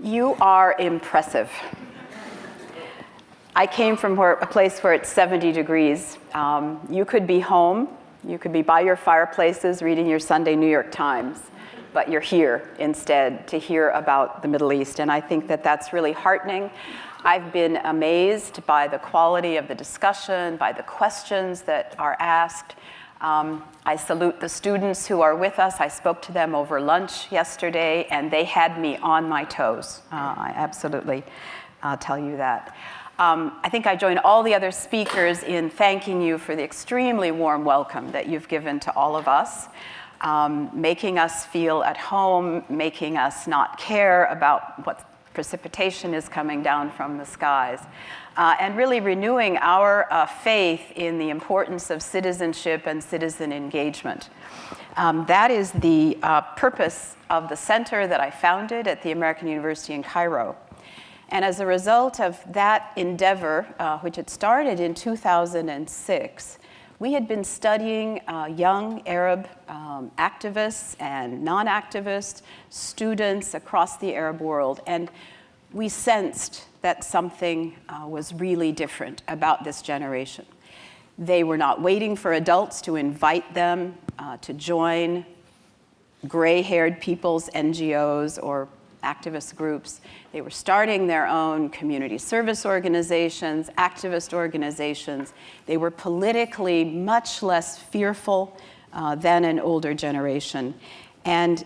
You are impressive. I came from a place where it's 70 degrees. You could be home, you could be by your fireplaces reading your Sunday New York Times, but you're here instead to hear about the Middle East, and I think that that's really heartening. I've been amazed by the quality of the discussion, by the questions that are asked. I salute the students who are with us. I spoke to them over lunch yesterday, and they had me on my toes. I absolutely tell you that. I think I join all the other speakers in thanking you for the extremely warm welcome that you've given to all of us, making us feel at home, making us not care about what precipitation is coming down from the skies, and really renewing our faith in the importance of citizenship and citizen engagement. That is the purpose of the center that I founded at the American University in Cairo. And as a result of that endeavor, which had started in 2006, we had been studying young Arab activists and non-activists, students across the Arab world, and we sensed that something was really different about this generation. They were not waiting for adults to invite them to join gray-haired people's NGOs or activist groups. They were starting their own community service organizations, activist organizations. They were politically much less fearful than an older generation. And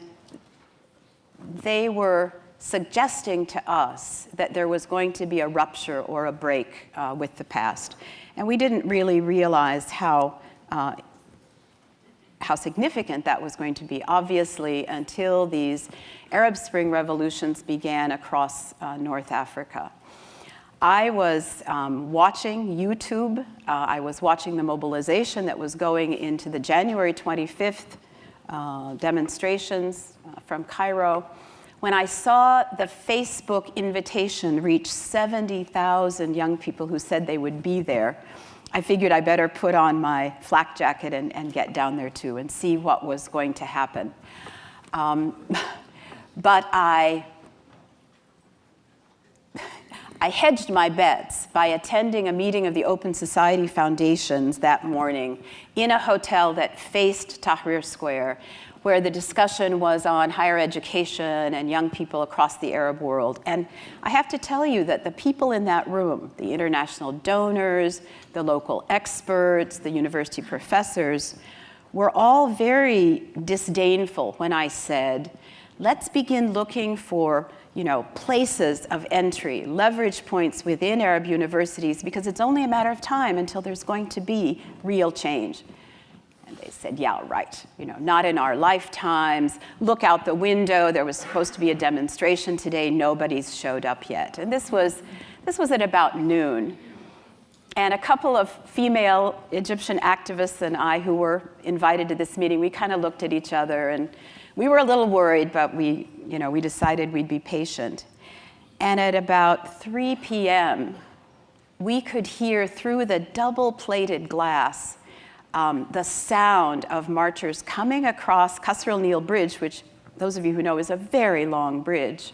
they were suggesting to us that there was going to be a rupture or a break with the past. And we didn't really realize how significant that was going to be, obviously, until these Arab Spring revolutions began across North Africa. I was watching YouTube. I was watching the mobilization that was going into the January 25th demonstrations from Cairo. When I saw the Facebook invitation reach 70,000 young people who said they would be there, I figured I better put on my flak jacket and get down there too and see what was going to happen. But I hedged my bets by attending a meeting of the Open Society Foundations that morning in a hotel that faced Tahrir Square, where the discussion was on higher education and young people across the Arab world. And I have to tell you that the people in that room, the international donors, the local experts, the university professors, were all very disdainful when I said, let's begin looking for places of entry, leverage points within Arab universities, because it's only a matter of time until there's going to be real change. They said, yeah, right, not in our lifetimes. Look out the window. There was supposed to be a demonstration today. Nobody's showed up yet. And this was at about noon. And a couple of female Egyptian activists and I who were invited to this meeting, we kind of looked at each other and we were a little worried, but we decided we'd be patient. And at about 3 p.m., we could hear through the double-plated glass the sound of marchers coming across Qasr al-Nil Bridge, which those of you who know is a very long bridge.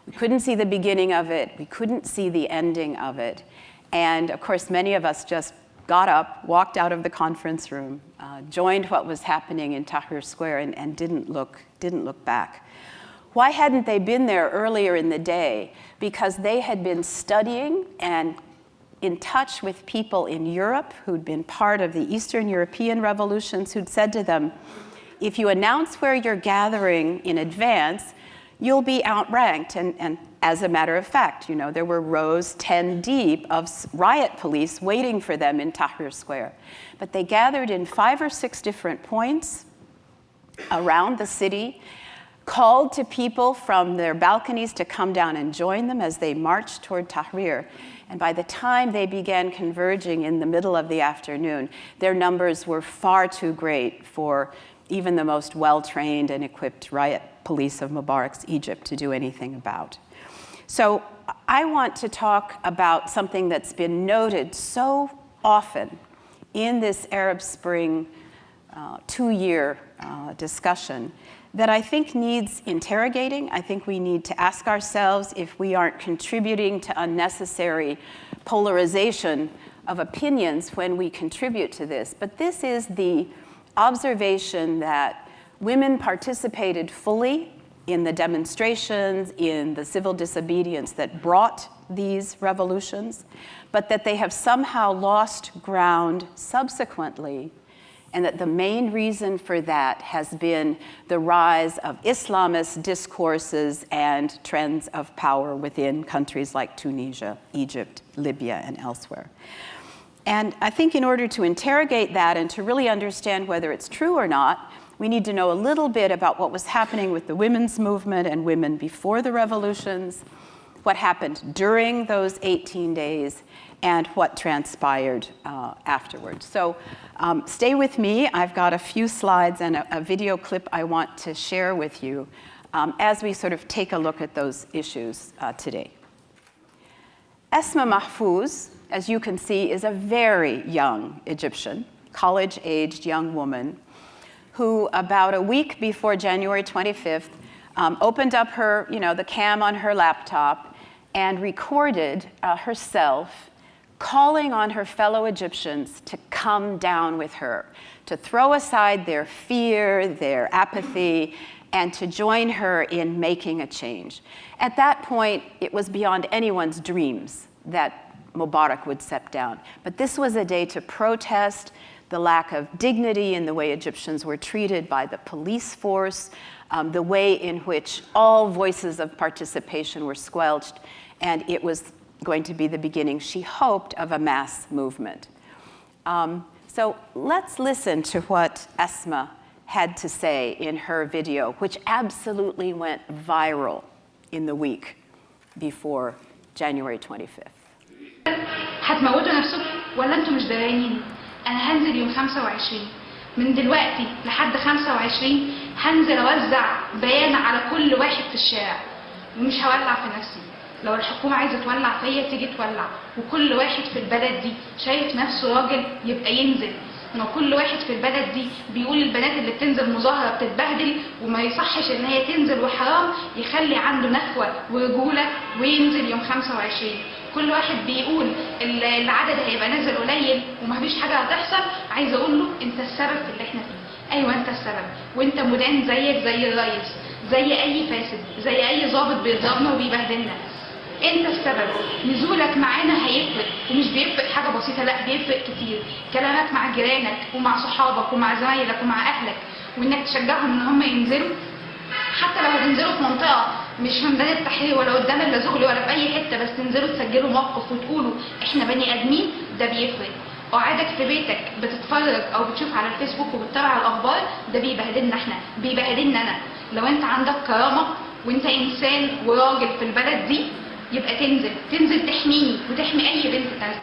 We couldn't see the beginning of it. We couldn't see the ending of it. And of course, many of us just got up, walked out of the conference room, joined what was happening in Tahrir Square, and didn't look back. Why hadn't they been there earlier in the day? Because they had been studying and in touch with people in Europe who'd been part of the Eastern European revolutions, who'd said to them, if you announce where you're gathering in advance, you'll be outranked. And as a matter of fact, there were rows 10 deep of riot police waiting for them in Tahrir Square. But they gathered in 5 or 6 different points around the city, called to people from their balconies to come down and join them as they marched toward Tahrir. And by the time they began converging in the middle of the afternoon, their numbers were far too great for even the most well-trained and equipped riot police of Mubarak's Egypt to do anything about. So I want to talk about something that's been noted so often in this Arab Spring 2-year discussion that I think needs interrogating. I think we need to ask ourselves if we aren't contributing to unnecessary polarization of opinions when we contribute to this. But this is the observation that women participated fully in the demonstrations, in the civil disobedience that brought these revolutions, but that they have somehow lost ground subsequently, and that the main reason for that has been the rise of Islamist discourses and trends of power within countries like Tunisia, Egypt, Libya, and elsewhere. And I think in order to interrogate that and to really understand whether it's true or not, we need to know a little bit about what was happening with the women's movement and women before the revolutions, what happened during those 18 days, and what transpired afterwards. So stay with me. I've got a few slides and a video clip I want to share with you as we sort of take a look at those issues today. Esma Mahfouz, as you can see, is a very young Egyptian, college-aged young woman who about a week before January 25th opened up her, the cam on her laptop and recorded herself calling on her fellow Egyptians to come down with her, to throw aside their fear, their apathy, and to join her in making a change. At that point, it was beyond anyone's dreams that Mubarak would step down. But this was a day to protest the lack of dignity in the way Egyptians were treated by the police force, the way in which all voices of participation were squelched, and it was going to be the beginning, she hoped, of a mass movement. So let's listen to what Esma had to say in her video, which absolutely went viral in the week before January 25th. هتموتوا نفسكم ولا انتوا مش داريين؟ انا هنزل يوم 25 من دلوقتي لحد 25 هنزل اوزع بيان على كل واحد في الشارع ومش هولع في نفسي. لو الحكومه عايزه تولع فيا تيجي تولع، وكل واحد في البلد دي شايف نفسه راجل يبقى ينزل. انه كل واحد في البلد دي بيقول البنات اللي بتنزل مظاهره بتتبهدل وما يصحش ان هي تنزل وحرام، يخلي عنده نخوه ورجوله وينزل يوم 25. كل واحد بيقول العدد هيبقى نازل قليل ومفيش حاجه هتحصل، عايزه اقول له انت السبب في اللي احنا فيه. ايوه انت السبب، وانت مدان زيك زي الريس، زي اي فاسد، زي اي ضابط بيضربنا وبيبهدلنا. انت السبب. نزولك معانا هيفرق، ومش بيفرق حاجه بسيطه، لا بيفرق كتير. كلامك مع جيرانك ومع صحابك ومع زمايلك ومع اهلك، وانك تشجعهم ان هم ينزلوا، حتى لو هتنزلوا في منطقه مش في ميدان التحرير ولا قدام اللازغلي ولا في اي حته، بس تنزلوا تسجلوا موقف وتقولوا احنا بني ادمين، ده بيفرق. قعدك في بيتك بتتفرج او بتشوف على الفيسبوك وبتتابع الاخبار، ده بيبهدلنا احنا، بيبهدلنا انا. لو انت عندك كرامه وانت انسان وراجل في البلد دي، يبقى تنزل تحميني وتحمي اي بنت تانية.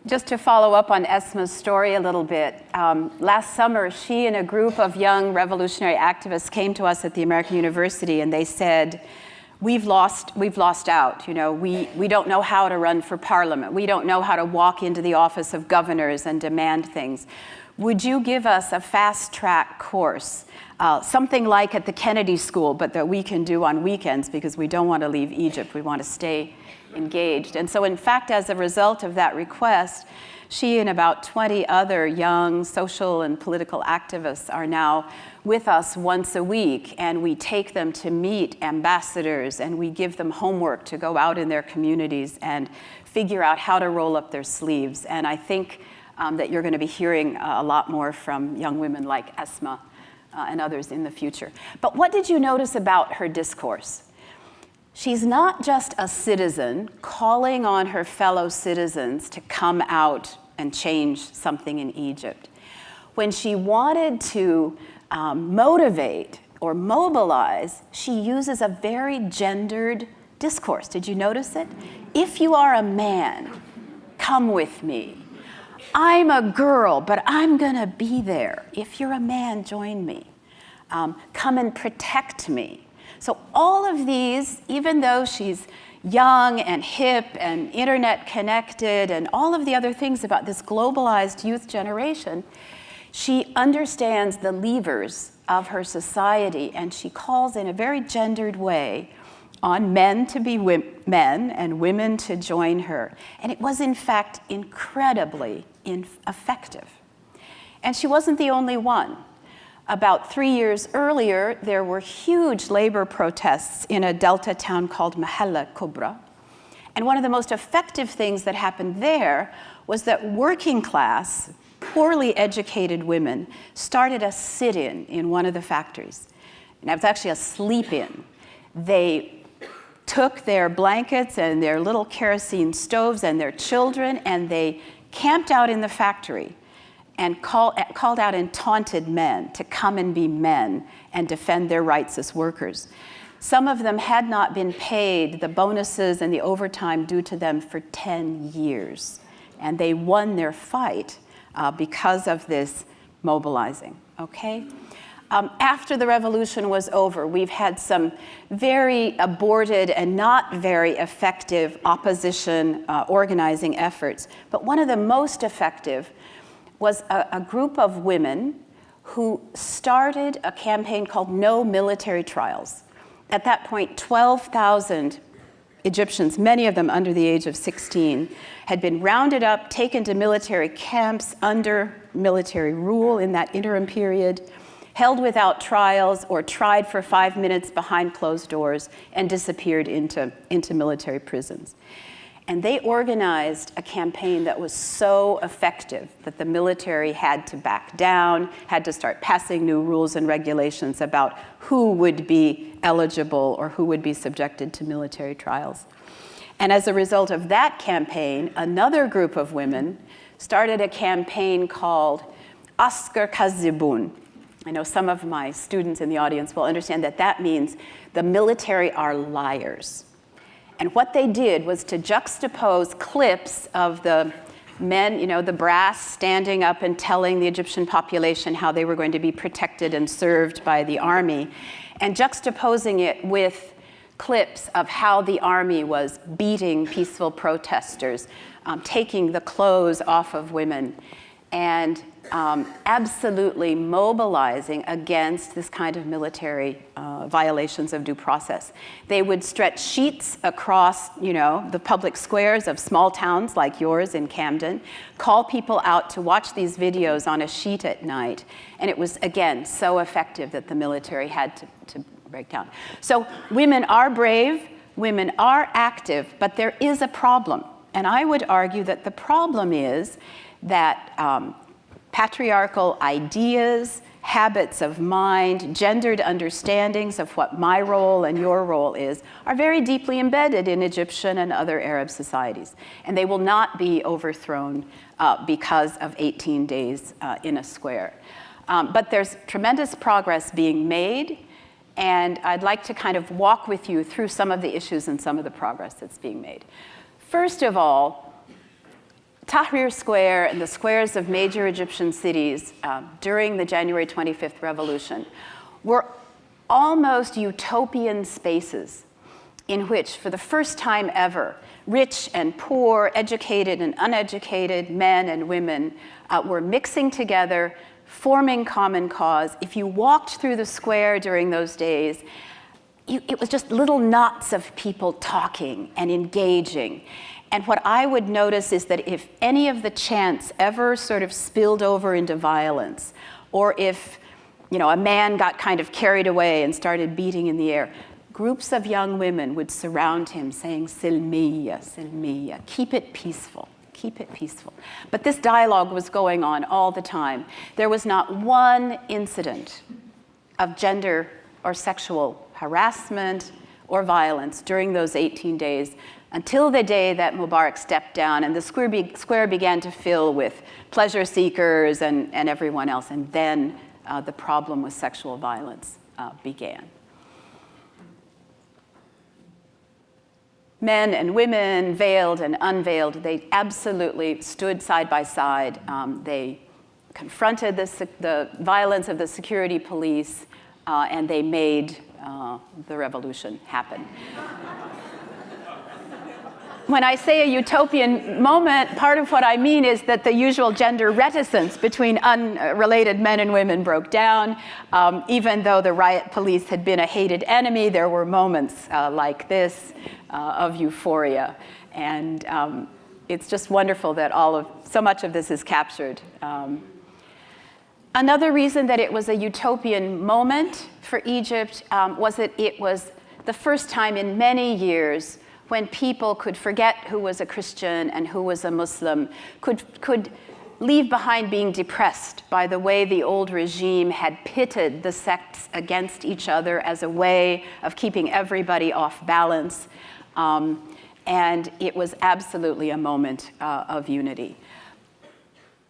Just to follow up on Esma's story a little bit, last summer she and a group of young revolutionary activists came to us at the American University and they said, we've lost out. We don't know how to run for parliament. We don't know how to walk into the office of governors and demand things. Would you give us a fast-track course, something like at the Kennedy School, but that we can do on weekends because we don't want to leave Egypt. We want to stay engaged. And so, in fact, as a result of that request, she and about 20 other young social and political activists are now with us once a week, and we take them to meet ambassadors, and we give them homework to go out in their communities and figure out how to roll up their sleeves. And I think that you're going to be hearing a lot more from young women like Esma and others in the future. But what did you notice about her discourse? She's not just a citizen calling on her fellow citizens to come out and change something in Egypt. When she wanted to motivate or mobilize, she uses a very gendered discourse. Did you notice it? If you are a man, come with me. I'm a girl, but I'm gonna be there. If you're a man, join me. Come and protect me. So all of these, even though she's young and hip and internet connected and all of the other things about this globalized youth generation, she understands the levers of her society, and she calls in a very gendered way on men to be men and women to join her. And it was, in fact, incredibly effective. And she wasn't the only one. About 3 years earlier, there were huge labor protests in a Delta town called Mahalla Kubra. And one of the most effective things that happened there was that working class, poorly educated women started a sit-in in one of the factories. And it was actually a sleep-in. They took their blankets and their little kerosene stoves and their children, and they camped out in the factory and called out and taunted men to come and be men and defend their rights as workers. Some of them had not been paid the bonuses and the overtime due to them for 10 years. And they won their fight because of this mobilizing, okay? After the revolution was over, we've had some very aborted and not very effective opposition organizing efforts. But one of the most effective was a group of women who started a campaign called No Military Trials. At that point, 12,000 Egyptians, many of them under the age of 16, had been rounded up, taken to military camps under military rule in that interim period, held without trials or tried for 5 minutes behind closed doors and disappeared into military prisons. And they organized a campaign that was so effective that the military had to back down, had to start passing new rules and regulations about who would be eligible or who would be subjected to military trials. And as a result of that campaign, another group of women started a campaign called Asker Kazibun. I know some of my students in the audience will understand that that means the military are liars. And what they did was to juxtapose clips of the men, the brass standing up and telling the Egyptian population how they were going to be protected and served by the army, and juxtaposing it with clips of how the army was beating peaceful protesters, taking the clothes off of women, and absolutely mobilizing against this kind of military violations of due process. They would stretch sheets across, the public squares of small towns like yours in Camden, call people out to watch these videos on a sheet at night. And it was, again, so effective that the military had to break down. So women are brave, women are active, but there is a problem. And I would argue that the problem is that patriarchal ideas, habits of mind, gendered understandings of what my role and your role is are very deeply embedded in Egyptian and other Arab societies. And they will not be overthrown because of 18 days in a square. But there's tremendous progress being made, and I'd like to kind of walk with you through some of the issues and some of the progress that's being made. First of all, Tahrir Square and the squares of major Egyptian cities during the January 25th revolution were almost utopian spaces in which, for the first time ever, rich and poor, educated and uneducated men and women were mixing together, forming common cause. If you walked through the square during those days, it was just little knots of people talking and engaging. And what I would notice is that if any of the chants ever sort of spilled over into violence, or if, a man got kind of carried away and started beating in the air, groups of young women would surround him saying, Silmiya, Silmiya, keep it peaceful, keep it peaceful. But this dialogue was going on all the time. There was not one incident of gender or sexual harassment or violence during those 18 days until the day that Mubarak stepped down and the square began to fill with pleasure seekers and everyone else. And then the problem with sexual violence began. Men and women, veiled and unveiled, they absolutely stood side by side. They confronted the violence of the security police, and they made the revolution happened. When I say a utopian moment, part of what I mean is that the usual gender reticence between unrelated men and women broke down. Even though the riot police had been a hated enemy, there were moments like this of euphoria. And it's just wonderful that so much of this is captured. Another reason that it was a utopian moment for Egypt was that it was the first time in many years when people could forget who was a Christian and who was a Muslim, could leave behind being depressed by the way the old regime had pitted the sects against each other as a way of keeping everybody off balance. And it was absolutely a moment of unity.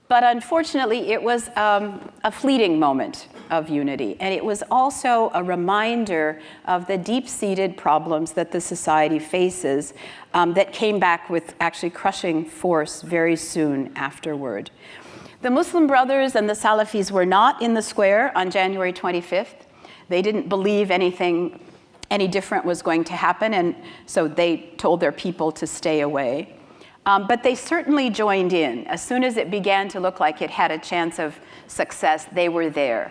But unfortunately, it was a fleeting moment of unity. And it was also a reminder of the deep-seated problems that the society faces that came back with actually crushing force very soon afterward. The Muslim Brothers and the Salafis were not in the square on January 25th. They didn't believe any different was going to happen, and so they told their people to stay away. But they certainly joined in. As soon as it began to look like it had a chance of success, they were there.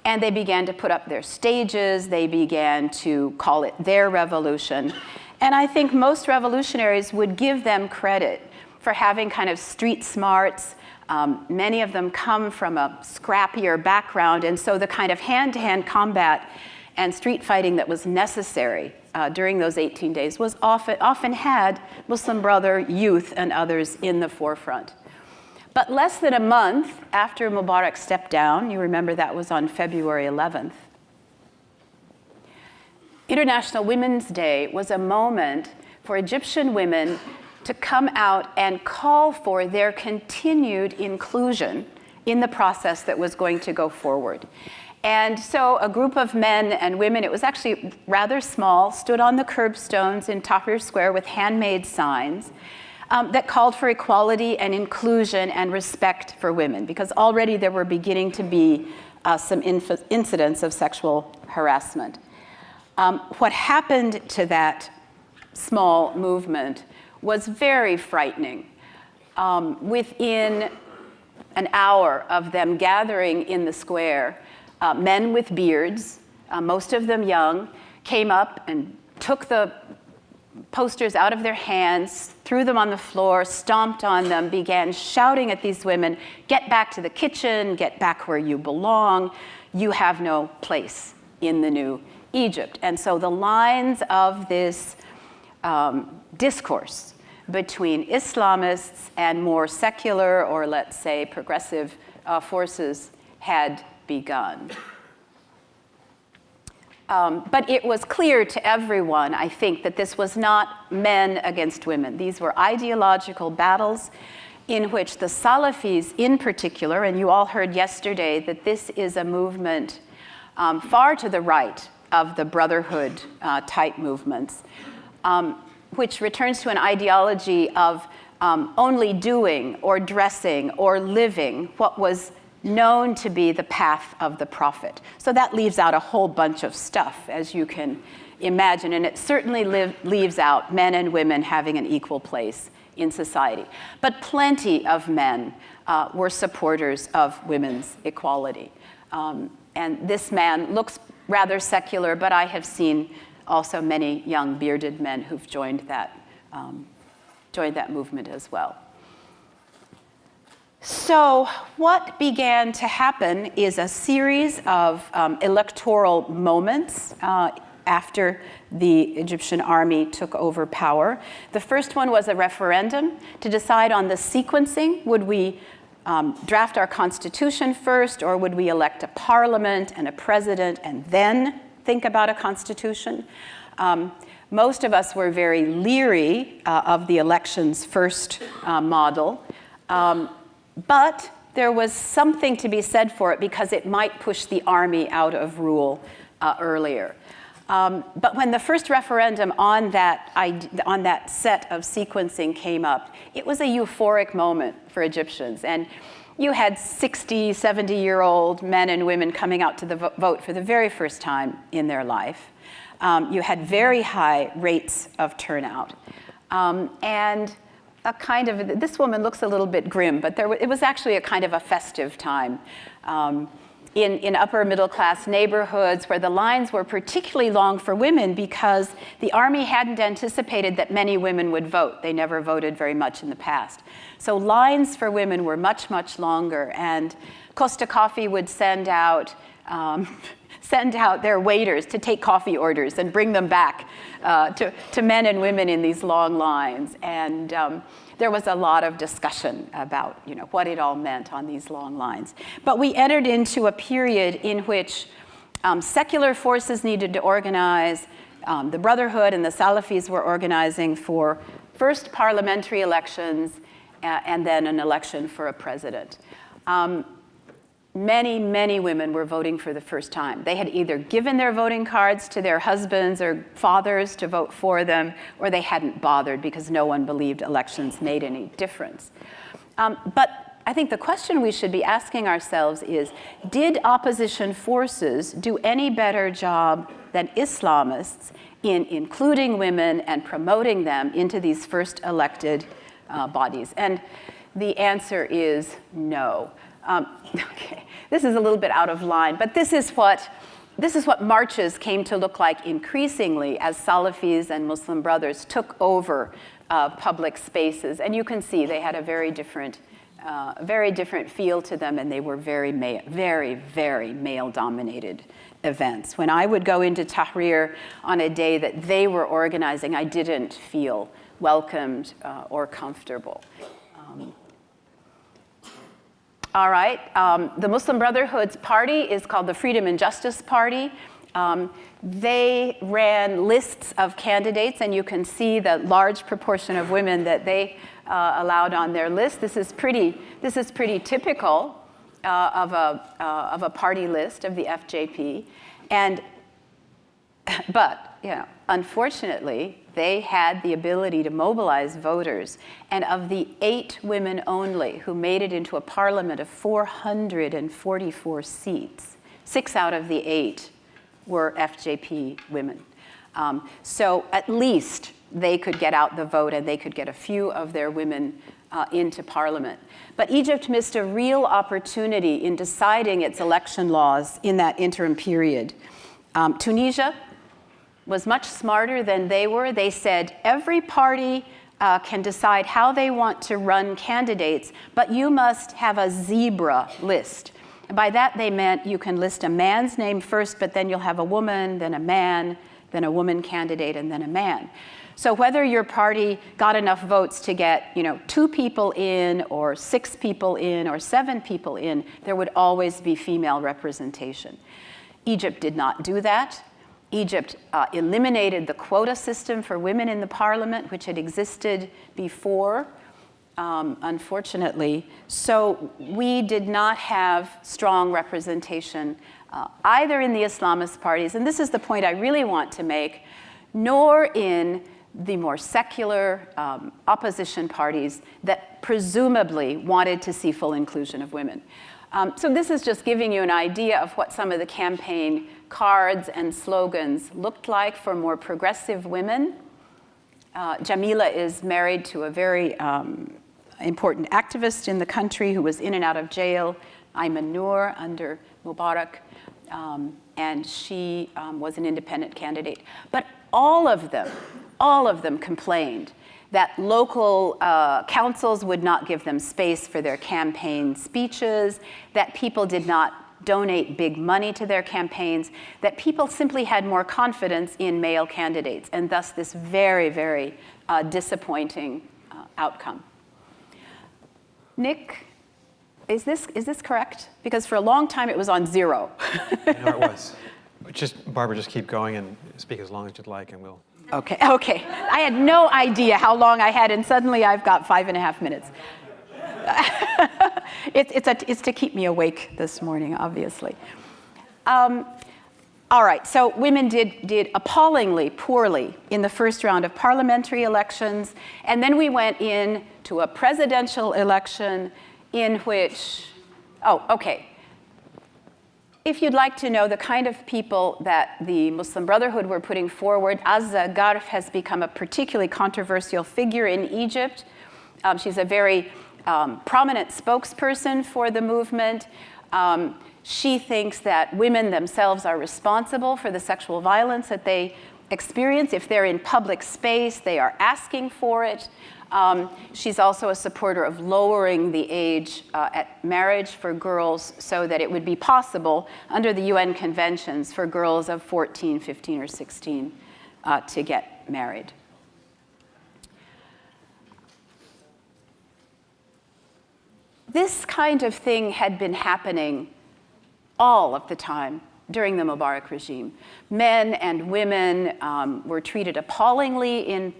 And they began to put up their stages. They began to call it their revolution. And I think most revolutionaries would give them credit for having kind of street smarts. Many of them come from a scrappier background, and so the kind of hand-to-hand combat and street fighting that was necessary during those 18 days was often had Muslim Brother youth and others in the forefront. But less than a month after Mubarak stepped down, you remember that was on February 11th, International Women's Day was a moment for Egyptian women to come out and call for their continued inclusion in the process that was going to go forward. And so a group of men and women, it was actually rather small, stood on the curbstones in Tahrir Square with handmade signs that called for equality and inclusion and respect for women, because already there were beginning to be some incidents of sexual harassment. What happened to that small movement was very frightening. Within an hour of them gathering in the square, men with beards, most of them young, came up and took the posters out of their hands, threw them on the floor, stomped on them, began shouting at these women, "Get back to the kitchen, get back where you belong. You have no place in the new Egypt." And so the lines of this discourse between Islamists and more secular, or let's say progressive forces had begun. But it was clear to everyone, I think, that this was not men against women. These were ideological battles in which the Salafis in particular, and you all heard yesterday that this is a movement far to the right of the brotherhood type movements, which returns to an ideology of only doing or dressing or living what was known to be the path of the prophet. So that leaves out a whole bunch of stuff, as you can imagine, and it certainly leaves out men and women having an equal place in society. But plenty of men were supporters of women's equality. And this man looks rather secular, but I have seen also many young bearded men who've joined that movement as well. So what began to happen is a series of electoral moments after the Egyptian army took over power. The first one was a referendum to decide on the sequencing. Would we draft our constitution first, or would we elect a parliament and a president and then think about a constitution? Most of us were very leery of the elections first model. But there was something to be said for it because it might push the army out of rule earlier. But when the first referendum on that set of sequencing came up, it was a euphoric moment for Egyptians. And you had 60, 70-year-old men and women coming out to the vote for the very first time in their life. You had very high rates of turnout. And a kind of, this woman looks a little bit grim, but it was actually a kind of a festive time. In upper middle class neighborhoods where the lines were particularly long for women because the army hadn't anticipated that many women would vote. They never voted very much in the past. So lines for women were much, much longer, and Costa Coffee would send out their waiters to take coffee orders and bring them back to men and women in these long lines. And there was a lot of discussion about, what it all meant on these long lines. But we entered into a period in which secular forces needed to organize. The Brotherhood and the Salafis were organizing for first parliamentary elections and then an election for a president. Many, many women were voting for the first time. They had either given their voting cards to their husbands or fathers to vote for them, or they hadn't bothered because no one believed elections made any difference. But I think the question we should be asking ourselves is, did opposition forces do any better job than Islamists in including women and promoting them into these first elected bodies? And the answer is no. Okay, this is a little bit out of line, but this is what marches came to look like increasingly as Salafis and Muslim Brothers took over public spaces. And you can see they had a very different feel to them, and they were very, very male-dominated events. When I would go into Tahrir on a day that they were organizing, I didn't feel welcomed or comfortable. All right, the Muslim Brotherhood's party is called the Freedom and Justice Party. They ran lists of candidates, and you can see the large proportion of women that they allowed on their list. This is pretty typical of a party list of the FJP, but unfortunately, they had the ability to mobilize voters. And of the 8 women only who made it into a parliament of 444 seats, 6 out of the 8 were FJP women. So at least they could get out the vote and they could get a few of their women into parliament. But Egypt missed a real opportunity in deciding its election laws in that interim period. Tunisia was much smarter than they were. They said every party can decide how they want to run candidates, but you must have a zebra list. And by that they meant you can list a man's name first, but then you'll have a woman, then a man, then a woman candidate, and then a man. So whether your party got enough votes to get 2 people in, or 6 people in, or 7 people in, there would always be female representation. Egypt did not do that. Egypt eliminated the quota system for women in the parliament, which had existed before, unfortunately. So we did not have strong representation either in the Islamist parties, and this is the point I really want to make, nor in the more secular opposition parties that presumably wanted to see full inclusion of women. So this is just giving you an idea of what some of the campaign cards and slogans looked like for more progressive women. Jamila is married to a very important activist in the country who was in and out of jail, Ayman Noor, under Mubarak, and she was an independent candidate. But all of them complained that local councils would not give them space for their campaign speeches, that people did not donate big money to their campaigns, that people simply had more confidence in male candidates, and thus this very, very disappointing outcome. Nick, is this correct? Because for a long time it was on 0. No, it was. Barbara, just keep going and speak as long as you'd like, and we'll. Okay. I had no idea how long I had, and suddenly I've got 5.5 minutes. It's to keep me awake this morning, obviously. All right, so women did appallingly poorly in the first round of parliamentary elections, and then we went in to a presidential election in which, if you'd like to know the kind of people that the Muslim Brotherhood were putting forward, Azza Garf has become a particularly controversial figure in Egypt. She's a very prominent spokesperson for the movement. She thinks that women themselves are responsible for the sexual violence that they experience. If they're in public space, they are asking for it. She's also a supporter of lowering the age at marriage for girls so that it would be possible under the UN conventions for girls of 14, 15, or 16 to get married. This kind of thing had been happening all of the time during the Mubarak regime. Men and women were treated appallingly in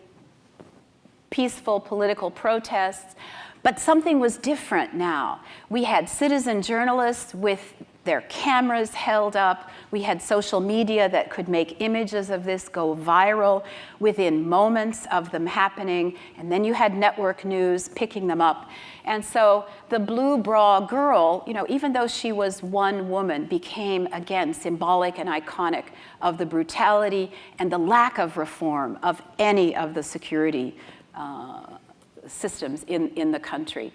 peaceful political protests, but something was different now. We had citizen journalists with their cameras held up. We had social media that could make images of this go viral within moments of them happening, and then you had network news picking them up. And so the blue bra girl, even though she was one woman, became, again, symbolic and iconic of the brutality and the lack of reform of any of the security systems in the country.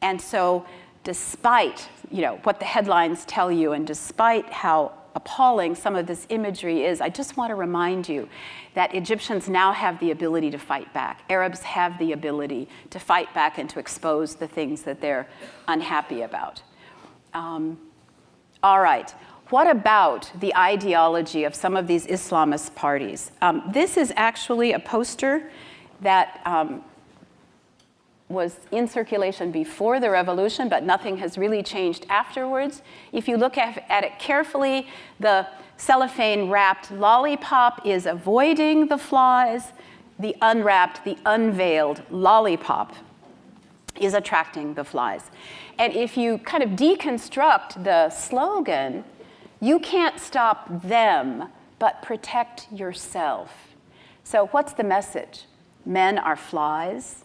And so despite what the headlines tell you, and despite how appalling some of this imagery is, I just want to remind you that Egyptians now have the ability to fight back. Arabs have the ability to fight back and to expose the things that they're unhappy about. All right. What about the ideology of some of these Islamist parties? This is actually a poster that was in circulation before the revolution, but nothing has really changed afterwards. If you look at it carefully, the cellophane-wrapped lollipop is avoiding the flies. The unwrapped, the unveiled lollipop is attracting the flies. And if you kind of deconstruct the slogan, you can't stop them, but protect yourself. So what's the message? Men are flies.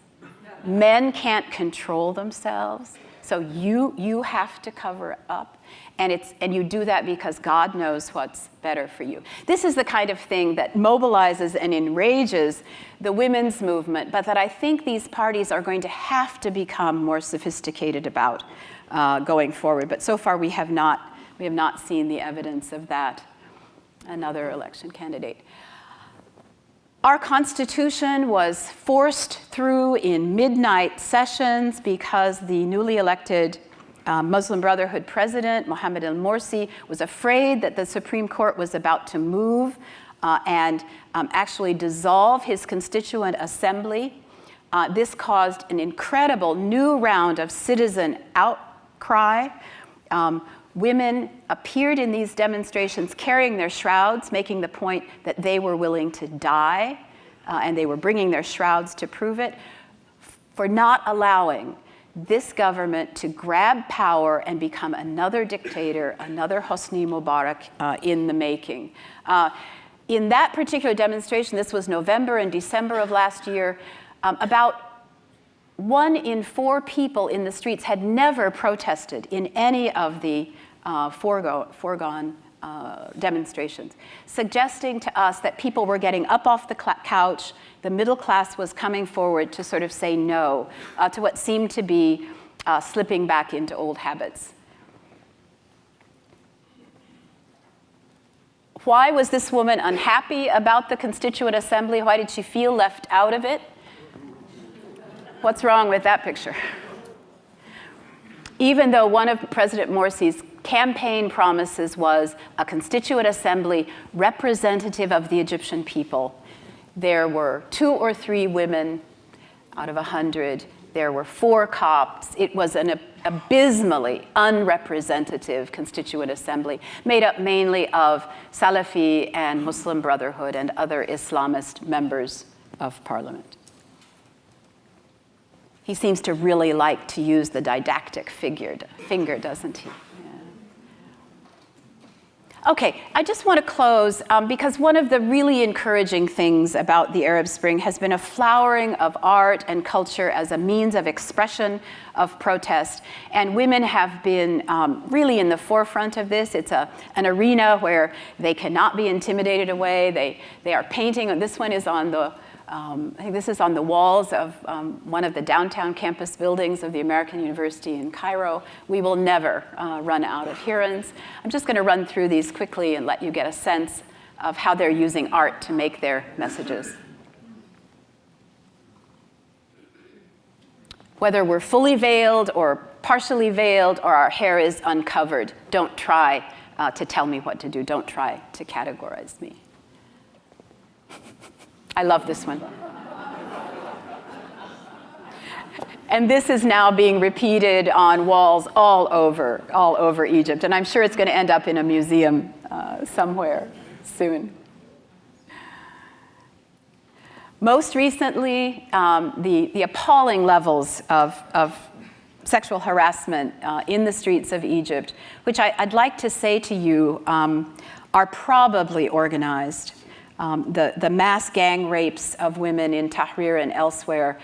Men can't control themselves. So you have to cover up. And you do that because God knows what's better for you. This is the kind of thing that mobilizes and enrages the women's movement, but that I think these parties are going to have to become more sophisticated about going forward. But so far we have not seen the evidence of that. Another election candidate. Our Constitution was forced through in midnight sessions because the newly elected Muslim Brotherhood president, Mohammed al-Morsi, was afraid that the Supreme Court was about to move and actually dissolve his constituent assembly. This caused an incredible new round of citizen outcry. Women appeared in these demonstrations carrying their shrouds, making the point that they were willing to die, and they were bringing their shrouds to prove it, for not allowing this government to grab power and become another dictator, another Hosni Mubarak in the making. In that particular demonstration, this was November and December of last year, about 1 in 4 people in the streets had never protested in any of the foregone demonstrations, suggesting to us that people were getting up off the couch, the middle class was coming forward to sort of say no to what seemed to be slipping back into old habits. Why was this woman unhappy about the Constituent Assembly? Why did she feel left out of it? What's wrong with that picture? Even though one of President Morsi's campaign promises was a Constituent Assembly representative of the Egyptian people, there were 2 or 3 women out of 100. There were 4 Copts. It was an abysmally unrepresentative Constituent Assembly, made up mainly of Salafi and Muslim Brotherhood and other Islamist members of parliament. He seems to really like to use the didactic finger, doesn't he? Yeah. Okay, I just want to close because one of the really encouraging things about the Arab Spring has been a flowering of art and culture as a means of expression, of protest. And women have been really in the forefront of this. It's an arena where they cannot be intimidated away. They are painting. This one is on the I think this is on the walls of one of the downtown campus buildings of the American University in Cairo. We will never run out of heroines. I'm just going to run through these quickly and let you get a sense of how they're using art to make their messages. Whether we're fully veiled or partially veiled or our hair is uncovered, don't try to tell me what to do. Don't try to categorize me. I love this one. And this is now being repeated on walls all over Egypt. And I'm sure it's going to end up in a museum somewhere soon. Most recently, the appalling levels of sexual harassment in the streets of Egypt, which I'd like to say to you are probably organized. The mass gang rapes of women in Tahrir and elsewhere,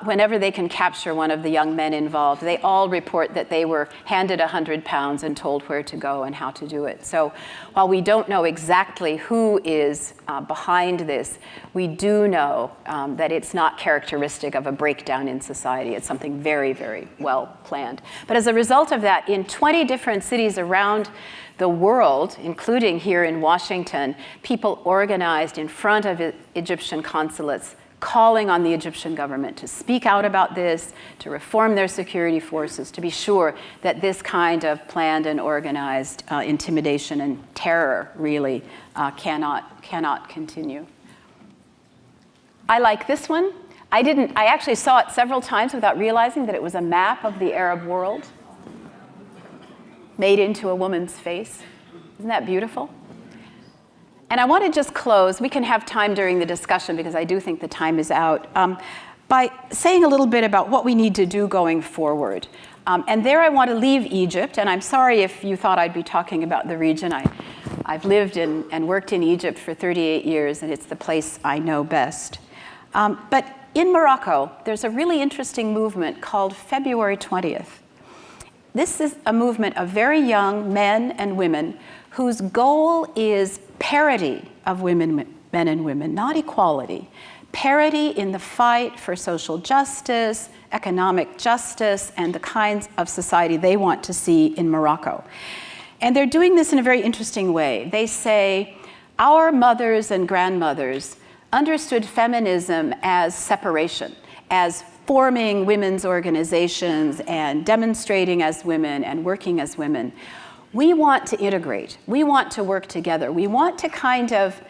whenever they can capture one of the young men involved, they all report that they were handed 100 pounds and told where to go and how to do it. So while we don't know exactly who is behind this, we do know that it's not characteristic of a breakdown in society. It's something very, very well planned. But as a result of that, in 20 different cities around the world, including here in Washington, people organized in front of Egyptian consulates, calling on the Egyptian government to speak out about this, to reform their security forces, to be sure that this kind of planned and organized intimidation and terror really cannot continue. I like this one. I actually saw it several times without realizing that it was a map of the Arab world made into a woman's face. Isn't that beautiful? And I want to just close. We can have time during the discussion because I do think the time is out, by saying a little bit about what we need to do going forward. And there I want to leave Egypt, and I'm sorry if you thought I'd be talking about the region. I've lived and worked in Egypt for 38 years, and it's the place I know best. But in Morocco, there's a really interesting movement called February 20th. This is a movement of very young men and women whose goal is parity of men and women, not equality. Parity in the fight for social justice, economic justice, and the kinds of society they want to see in Morocco. And they're doing this in a very interesting way. They say, our mothers and grandmothers understood feminism as separation, as forming women's organizations and demonstrating as women and working as women. We want to integrate. We want to work together. We want to kind of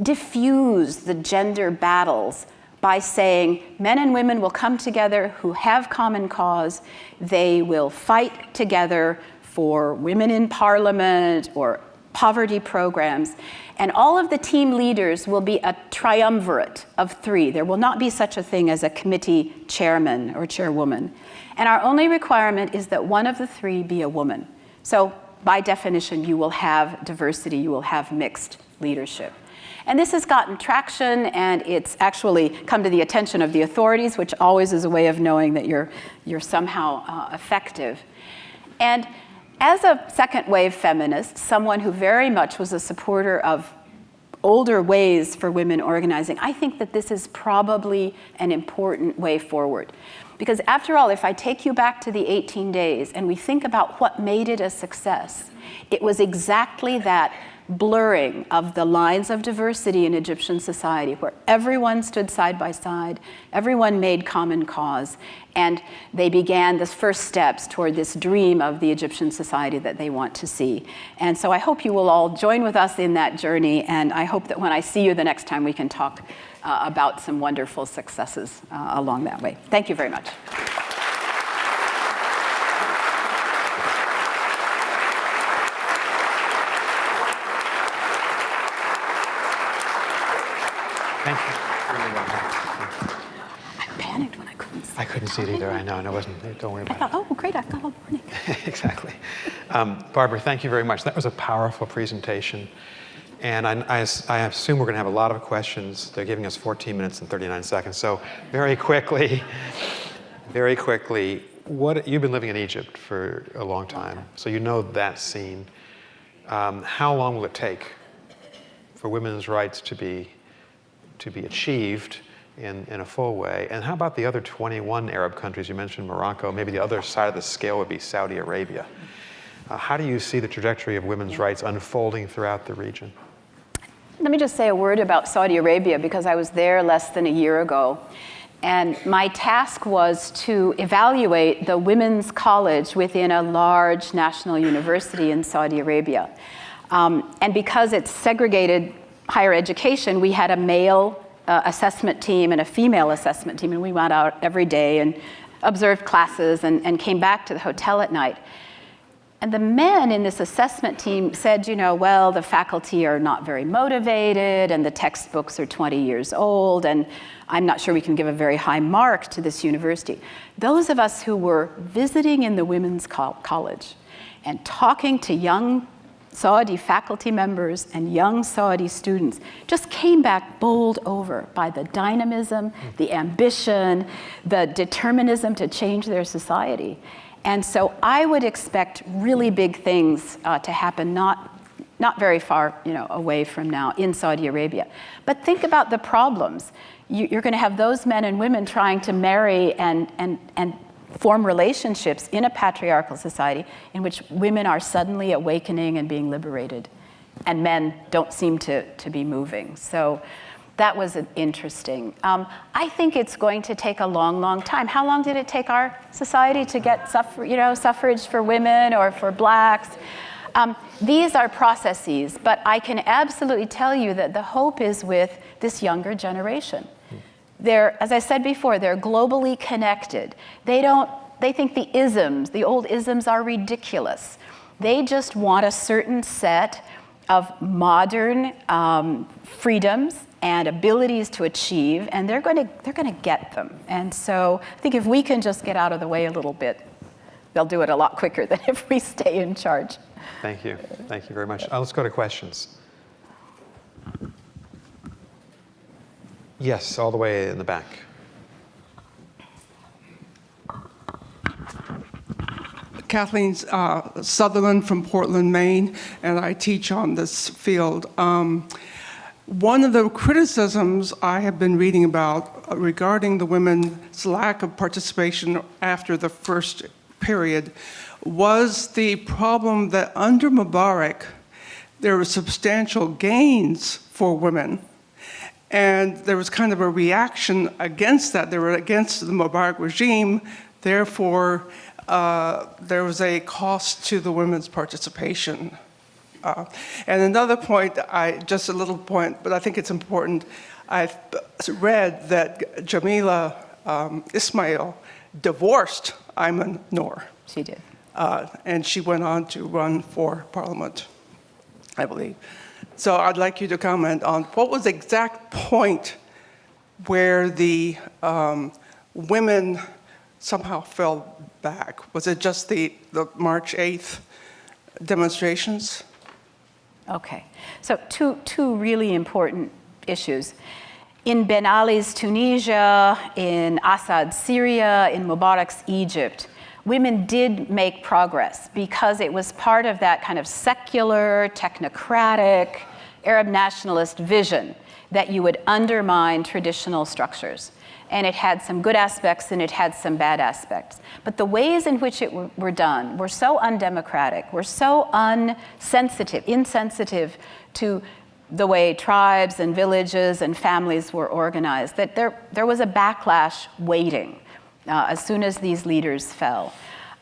diffuse the gender battles by saying men and women will come together who have common cause. They will fight together for women in parliament or poverty programs. And all of the team leaders will be a triumvirate of 3. There will not be such a thing as a committee chairman or chairwoman. And our only requirement is that one of the 3 be a woman. So by definition, you will have diversity, you will have mixed leadership. And this has gotten traction, and it's actually come to the attention of the authorities, which always is a way of knowing that you're somehow effective. And as a second wave feminist, someone who very much was a supporter of older ways for women organizing, I think that this is probably an important way forward. Because after all, if I take you back to the 18 days and we think about what made it a success, it was exactly that blurring of the lines of diversity in Egyptian society, where everyone stood side by side, everyone made common cause, and they began the first steps toward this dream of the Egyptian society that they want to see. And so I hope you will all join with us in that journey, and I hope that when I see you the next time, we can talk about some wonderful successes along that way. Thank you very much. Thank you. Really well done. panicked when I couldn't see I couldn't see it either. I know, and it wasn't. Don't worry I about thought, oh, great, I've got all morning. it. Exactly. Barbara, thank you very much. That was a powerful presentation. And I assume we're going to have a lot of questions. They're giving us 14 minutes and 39 seconds. So very quickly, you've been living in Egypt for a long time, so you know that scene. How long will it take for women's rights to be achieved in a full way? And how about the other 21 Arab countries? You mentioned Morocco. Maybe the other side of the scale would be Saudi Arabia. How do you see the trajectory of women's rights unfolding throughout the region? Let me just say a word about Saudi Arabia, because I was there less than a year ago. And my task was to evaluate the women's college within a large national university in Saudi Arabia. And because it's segregated higher education, we had a male assessment team and a female assessment team, and we went out every day and observed classes and came back to the hotel at night. And the men in this assessment team said, well, the faculty are not very motivated, and the textbooks are 20 years old, and I'm not sure we can give a very high mark to this university. Those of us who were visiting in the women's college and talking to young Saudi faculty members and young Saudi students just came back bowled over by the dynamism, the ambition, the determinism to change their society. And so I would expect really big things to happen, not very far away from now in Saudi Arabia. But think about the problems. You're going to have those men and women trying to marry and form relationships in a patriarchal society in which women are suddenly awakening and being liberated, and men don't seem to be moving. So that was interesting. I think it's going to take a long, long time. How long did it take our society to get suffrage for women or for blacks? These are processes, but I can absolutely tell you that the hope is with this younger generation. They're, as I said before, they're globally connected. They think the old isms are ridiculous. They just want a certain set of modern freedoms and abilities to achieve, and they're going to get them. And so I think if we can just get out of the way a little bit, they'll do it a lot quicker than if we stay in charge. Thank you. Thank you very much. Let's go to questions. Yes, all the way in the back. Kathleen Sutherland from Portland, Maine, and I teach on this field. One of the criticisms I have been reading about regarding the women's lack of participation after the first period was the problem that under Mubarak, there were substantial gains for women. And there was kind of a reaction against that. They were against the Mubarak regime, therefore, there was a cost to the women's participation. And another point, just a little point, but I think it's important. I've read that Jamila Ismail divorced Ayman Noor. She did. And she went on to run for parliament, I believe. So I'd like you to comment on what was the exact point where the women somehow fell back. Was it just the March 8th demonstrations? Okay, so two really important issues. In Ben Ali's Tunisia, in Assad's Syria, in Mubarak's Egypt, women did make progress because it was part of that kind of secular, technocratic, Arab nationalist vision that you would undermine traditional structures. And it had some good aspects and it had some bad aspects. But the ways in which it were done were so undemocratic, were so insensitive to the way tribes and villages and families were organized, that there was a backlash waiting as soon as these leaders fell.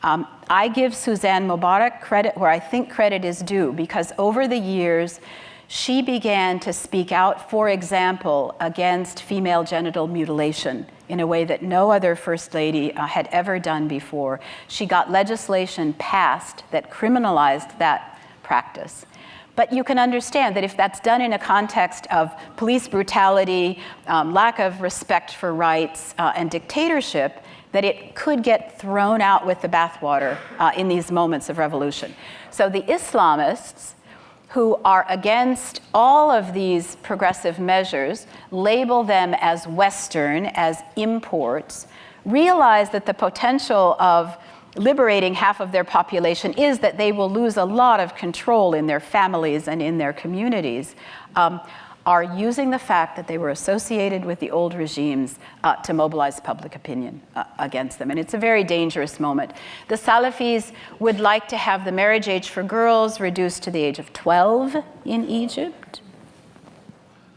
I give Suzanne Mubarak credit where I think credit is due, because over the years, she began to speak out, for example, against female genital mutilation in a way that no other First Lady had ever done before. She got legislation passed that criminalized that practice. But you can understand that if that's done in a context of police brutality, lack of respect for rights, and dictatorship, that it could get thrown out with the bathwater in these moments of revolution. So the Islamists, who are against all of these progressive measures, label them as Western, as imports, realize that the potential of liberating half of their population is that they will lose a lot of control in their families and in their communities, are using the fact that they were associated with the old regimes to mobilize public opinion against them. And it's a very dangerous moment. The Salafis would like to have the marriage age for girls reduced to the age of 12 in Egypt.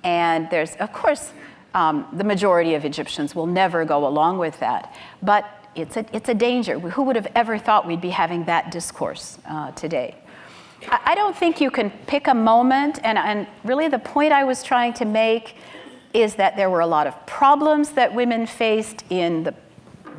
And there's, of course, the majority of Egyptians will never go along with that. But it's a danger. Who would have ever thought we'd be having that discourse today? I don't think you can pick a moment, and really the point I was trying to make is that there were a lot of problems that women faced in the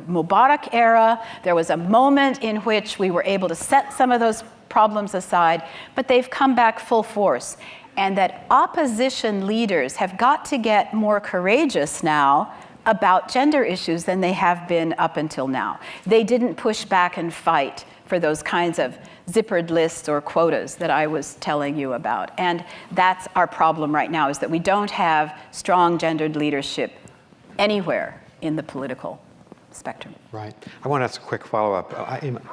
Mubarak era. There was a moment in which we were able to set some of those problems aside, but they've come back full force. And that opposition leaders have got to get more courageous now about gender issues than they have been up until now. They didn't push back and fight for those kinds of zippered lists or quotas that I was telling you about. And that's our problem right now, is that we don't have strong gendered leadership anywhere in the political spectrum. Right. I want to ask a quick follow-up.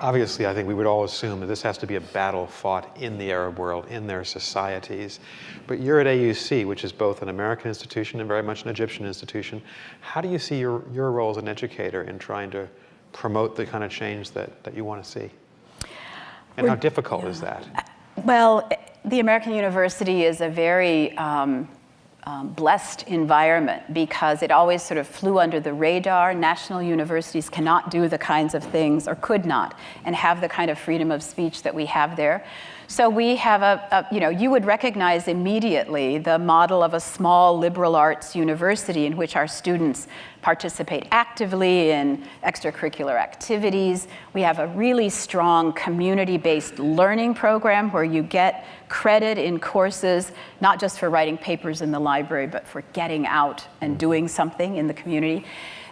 Obviously, I think we would all assume that this has to be a battle fought in the Arab world, in their societies. But you're at AUC, which is both an American institution and very much an Egyptian institution. How do you see your role as an educator in trying to promote the kind of change that you want to see? And how difficult is that? Well, the American University is a very blessed environment because it always sort of flew under the radar. National universities cannot do the kinds of things, or could not, and have the kind of freedom of speech that we have there. So we have you would recognize immediately the model of a small liberal arts university in which our students participate actively in extracurricular activities. We have a really strong community-based learning program where you get credit in courses, not just for writing papers in the library, but for getting out and doing something in the community.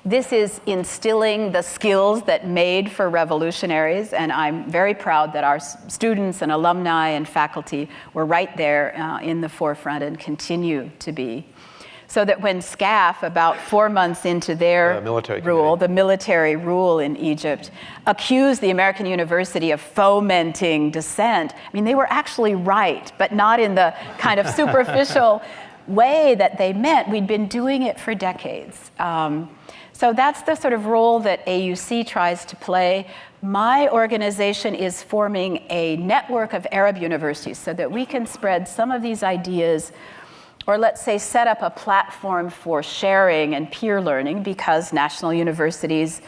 This is instilling the skills that made for revolutionaries, and I'm very proud that our students and alumni and faculty were right there in the forefront and continue to be. So that when SCAF, about 4 months into their the military rule in Egypt, accused the American University of fomenting dissent, I mean, they were actually right, but not in the kind of superficial way that they meant. We'd been doing it for decades. So that's the sort of role that AUC tries to play. My organization is forming a network of Arab universities so that we can spread some of these ideas, or let's say set up a platform for sharing and peer learning, because national universities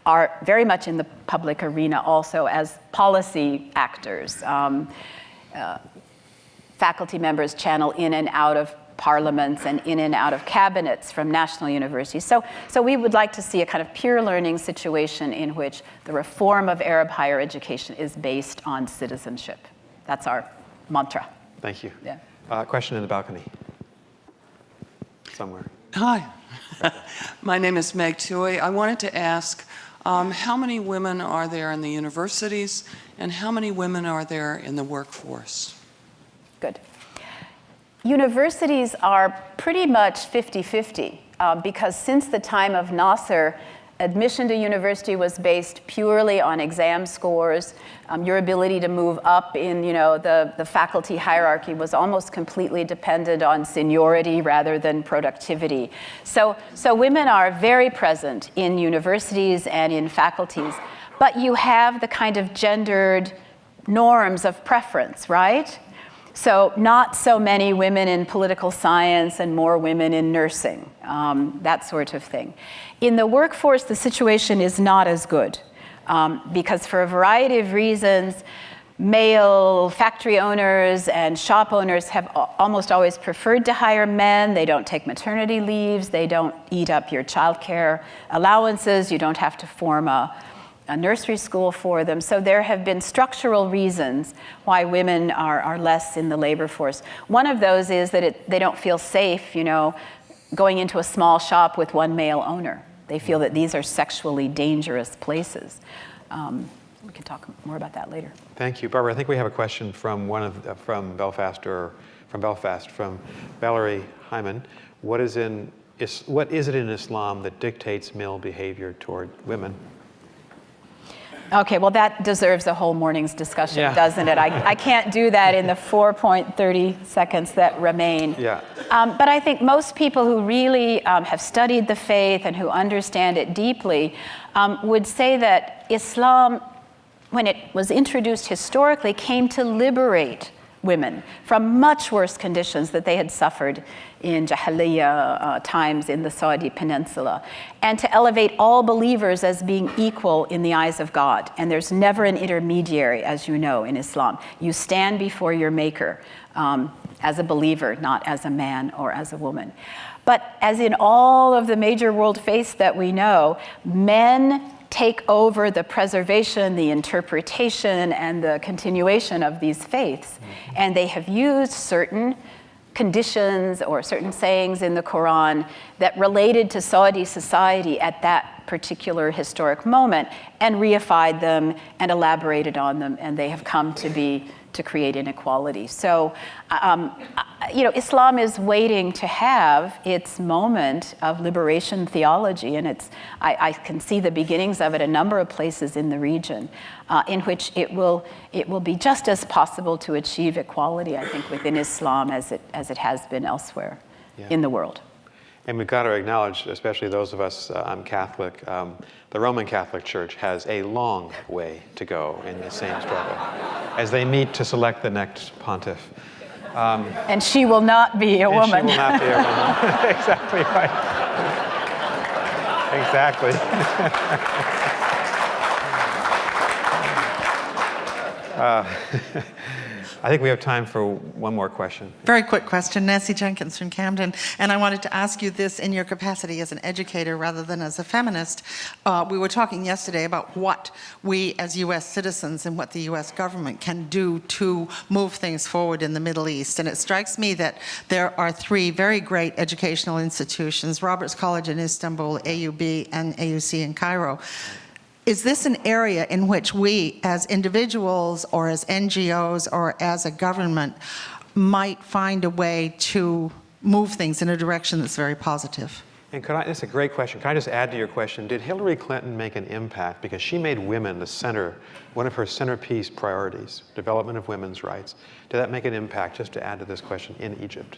are very much in the public arena also as policy actors. Faculty members channel in and out of parliaments and in and out of cabinets from national universities. So we would like to see a kind of peer learning situation in which the reform of Arab higher education is based on citizenship. That's our mantra. Thank you. Yeah. Question in the balcony. Somewhere. Hi. My name is Meg Tui. I wanted to ask, how many women are there in the universities, and how many women are there in the workforce? Good. Universities are pretty much 50-50 because since the time of Nasser, admission to university was based purely on exam scores. Your ability to move up in the faculty hierarchy was almost completely dependent on seniority rather than productivity. So women are very present in universities and in faculties, but you have the kind of gendered norms of preference, right? So not so many women in political science and more women in nursing, that sort of thing. In the workforce, the situation is not as good because for a variety of reasons, male factory owners and shop owners have almost always preferred to hire men. They don't take maternity leaves. They don't eat up your childcare allowances. You don't have to form a a nursery school for them. So there have been structural reasons why women are less in the labor force. One of those is that they don't feel safe, going into a small shop with one male owner. They feel that these are sexually dangerous places. We can talk more about that later. Thank you, Barbara. I think we have a question from from Belfast, from Valerie Hyman. What is it in Islam that dictates male behavior toward women? Okay, well, that deserves a whole morning's discussion, doesn't it? I can't do that in the 4.30 seconds that remain. Yeah. But I think most people who really have studied the faith and who understand it deeply would say that Islam, when it was introduced historically, came to liberate women from much worse conditions that they had suffered in Jahiliyyah times in the Saudi Peninsula, and to elevate all believers as being equal in the eyes of God. And there's never an intermediary, as you know, in Islam. You stand before your Maker as a believer, not as a man or as a woman. But as in all of the major world faiths that we know, men take over the preservation, the interpretation, and the continuation of these faiths. And they have used certain conditions or certain sayings in the Quran that related to Saudi society at that particular historic moment and reified them and elaborated on them, and they have come to create inequality. So, Islam is waiting to have its moment of liberation theology, and I can see the beginnings of it a number of places in the region, in which it will be just as possible to achieve equality, I think, within Islam as it has been elsewhere in the world. And we've got to acknowledge, especially those of us, I'm Catholic, the Roman Catholic Church has a long way to go in the same struggle as they meet to select the next pontiff. And she will not be a woman. She will not be a woman. Exactly right. Exactly. I think we have time for one more question. Very quick question. Nancy Jenkins from Camden. And I wanted to ask you this in your capacity as an educator rather than as a feminist. We were talking yesterday about what we as U.S. citizens and what the U.S. government can do to move things forward in the Middle East. And it strikes me that there are three very great educational institutions, Roberts College in Istanbul, AUB, and AUC in Cairo. Is this an area in which we, as individuals or as NGOs or as a government, might find a way to move things in a direction that's very positive? And that's a great question. Can I just add to your question? Did Hillary Clinton make an impact because she made women the center, one of her centerpiece priorities, development of women's rights? Did that make an impact, just to add to this question, in Egypt?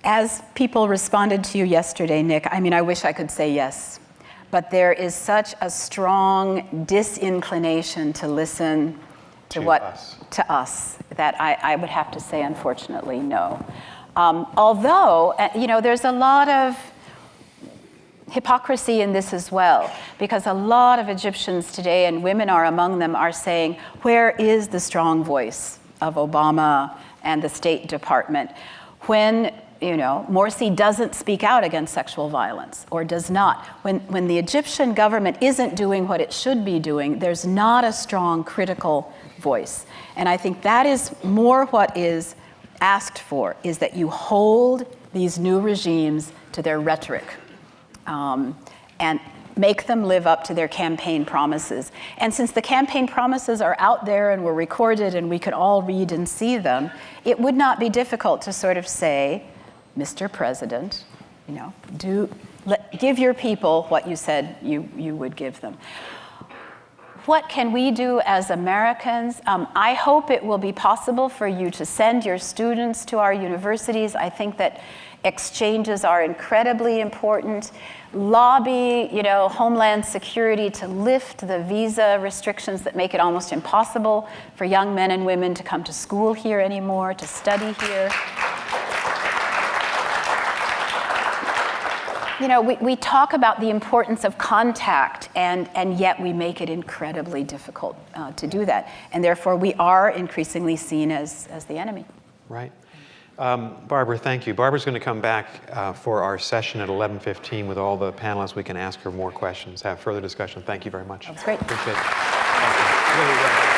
As people responded to you yesterday, Nick, I wish I could say yes. But there is such a strong disinclination to listen to us that I would have to say, unfortunately, no. Although, there's a lot of hypocrisy in this as well, because a lot of Egyptians today, and women are among them, are saying, where is the strong voice of Obama and the State Department when Morsi doesn't speak out against sexual violence, or does not. When the Egyptian government isn't doing what it should be doing, there's not a strong critical voice. And I think that is more what is asked for, is that you hold these new regimes to their rhetoric and make them live up to their campaign promises. And since the campaign promises are out there and were recorded and we could all read and see them, it would not be difficult to sort of say, Mr. President, give your people what you said you would give them. What can we do as Americans? I hope it will be possible for you to send your students to our universities. I think that exchanges are incredibly important. Lobby, Homeland Security to lift the visa restrictions that make it almost impossible for young men and women to come to school here anymore, to study here. We talk about the importance of contact, and yet we make it incredibly difficult to do that. And therefore, we are increasingly seen as the enemy. Right. Barbara, thank you. Barbara's going to come back for our session at 11:15 with all the panelists. We can ask her more questions, have further discussion. Thank you very much. That's great. Appreciate it. Thank you. Really well done.